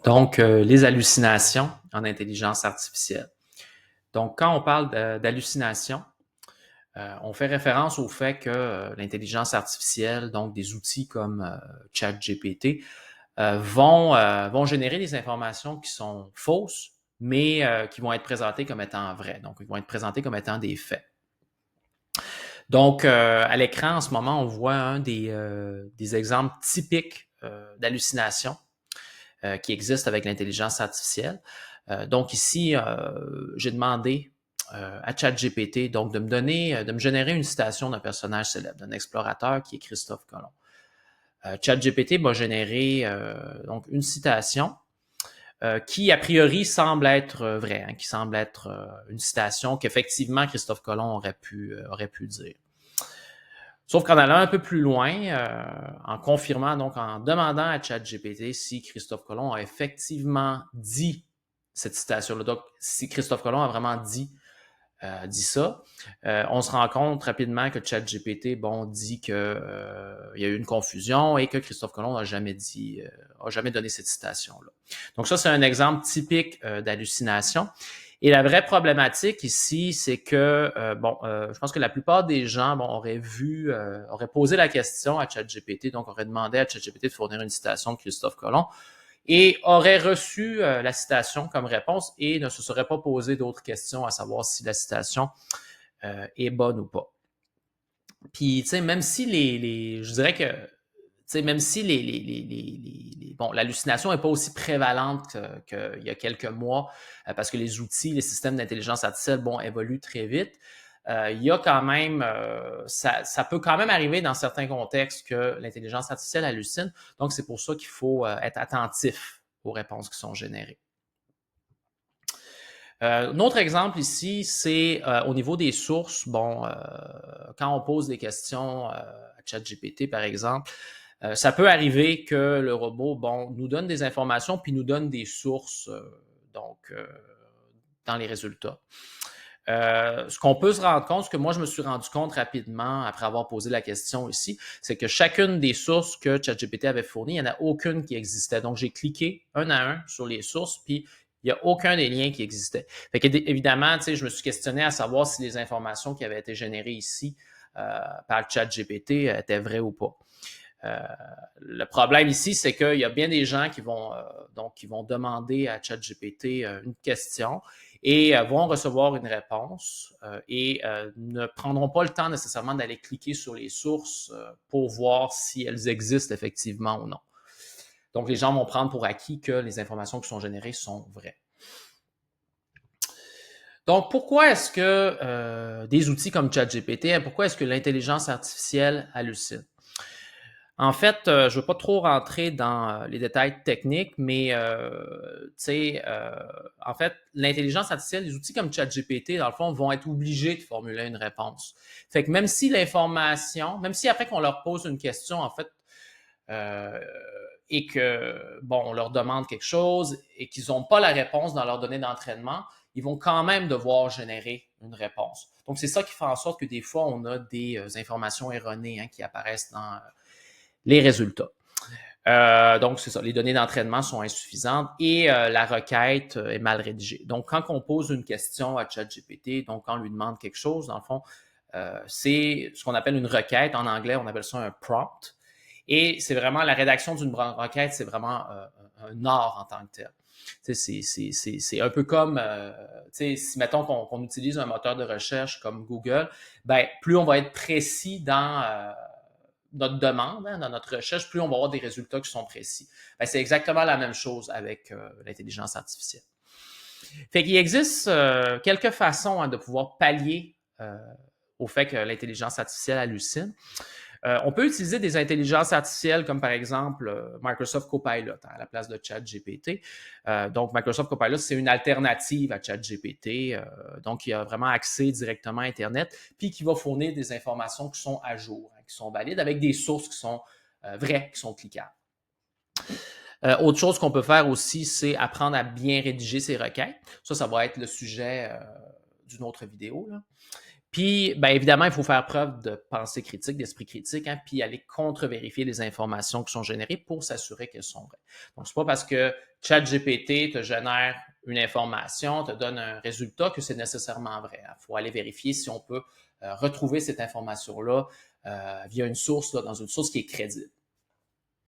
Donc, les hallucinations en intelligence artificielle. Donc, quand on parle d'hallucinations, on fait référence au fait que l'intelligence artificielle, donc des outils comme ChatGPT, vont générer des informations qui sont fausses, mais qui vont être présentées comme étant vraies. Donc, ils vont être présentés comme étant des faits. Donc, à l'écran, en ce moment, on voit un des exemples typiques d'hallucinations qui existent avec l'intelligence artificielle. Donc ici, j'ai demandé à ChatGPT donc de me générer une citation d'un personnage célèbre, d'un explorateur qui est Christophe Colomb. ChatGPT m'a généré donc une citation qui a priori semble être vraie, qui semble être une citation qu'effectivement Christophe Colomb aurait pu dire. Sauf qu'en allant un peu plus loin, en confirmant, donc en demandant à ChatGPT si Christophe Colomb a effectivement dit cette citation-là, donc si Christophe Colomb a vraiment dit ça, on se rend compte rapidement que ChatGPT, dit que il y a eu une confusion et que Christophe Colomb n'a jamais donné cette citation-là. Donc ça, c'est un exemple typique d'hallucination. Et la vraie problématique ici, c'est que, je pense que la plupart des gens auraient posé la question à ChatGPT, donc auraient demandé à ChatGPT de fournir une citation de Christophe Colomb et auraient reçu la citation comme réponse et ne se seraient pas posé d'autres questions à savoir si la citation est bonne ou pas. Puis, tu sais, même si je dirais que même si l'hallucination n'est pas aussi prévalente qu'il y a quelques mois, parce que les outils, les systèmes d'intelligence artificielle, évoluent très vite, il y a quand même, ça peut quand même arriver dans certains contextes que l'intelligence artificielle hallucine. Donc, c'est pour ça qu'il faut être attentif aux réponses qui sont générées. Un autre exemple ici, c'est au niveau des sources. Quand on pose des questions à ChatGPT, par exemple, ça peut arriver que le robot, nous donne des informations puis nous donne des sources, dans les résultats. Ce qu'on peut se rendre compte, ce que moi je me suis rendu compte rapidement après avoir posé la question ici, c'est que chacune des sources que ChatGPT avait fournies, il n'y en a aucune qui existait. Donc j'ai cliqué un à un sur les sources, puis il n'y a aucun des liens qui existait. Fait que, évidemment, je me suis questionné à savoir si les informations qui avaient été générées ici par ChatGPT étaient vraies ou pas. Le problème ici, c'est qu'il y a bien des gens qui vont demander à ChatGPT une question et vont recevoir une réponse et ne prendront pas le temps nécessairement d'aller cliquer sur les sources pour voir si elles existent effectivement ou non. Donc, les gens vont prendre pour acquis que les informations qui sont générées sont vraies. Donc, pourquoi est-ce que des outils comme ChatGPT, pourquoi est-ce que l'intelligence artificielle hallucine? En fait, je ne veux pas trop rentrer dans les détails techniques, mais en fait, l'intelligence artificielle, les outils comme ChatGPT, dans le fond, vont être obligés de formuler une réponse. Fait que même si l'information, même si après qu'on leur pose une question, en fait, et que, on leur demande quelque chose et qu'ils n'ont pas la réponse dans leurs données d'entraînement, ils vont quand même devoir générer une réponse. Donc, c'est ça qui fait en sorte que des fois, on a des informations erronées qui apparaissent dans les résultats. Donc, c'est ça, les données d'entraînement sont insuffisantes et la requête est mal rédigée. Donc, quand on pose une question à ChatGPT, donc quand on lui demande quelque chose, dans le fond, c'est ce qu'on appelle une requête. En anglais, on appelle ça un prompt. Et c'est vraiment la rédaction d'une requête, c'est vraiment un art en tant que tel. C'est un peu comme, si mettons qu'on utilise un moteur de recherche comme Google, plus on va être précis dans notre demande, dans notre recherche, plus on va avoir des résultats qui sont précis. C'est exactement la même chose avec l'intelligence artificielle. Fait qu'il existe quelques façons de pouvoir pallier au fait que l'intelligence artificielle hallucine. On peut utiliser des intelligences artificielles comme par exemple Microsoft Copilot à la place de ChatGPT. Donc, Microsoft Copilot, c'est une alternative à ChatGPT. Donc, il y a vraiment accès directement à Internet, puis qui va fournir des informations qui sont à jour, qui sont valides, avec des sources qui sont vraies, qui sont cliquables. Autre chose qu'on peut faire aussi, c'est apprendre à bien rédiger ses requêtes. Ça va être le sujet d'une autre vidéo, là. Puis, bien évidemment, il faut faire preuve de pensée critique, d'esprit critique, hein, puis aller contre-vérifier les informations qui sont générées pour s'assurer qu'elles sont vraies. Donc, c'est pas parce que ChatGPT te génère une information, te donne un résultat que c'est nécessairement vrai. Il faut aller vérifier si on peut retrouver cette information-là via une source, là, dans une source qui est crédible.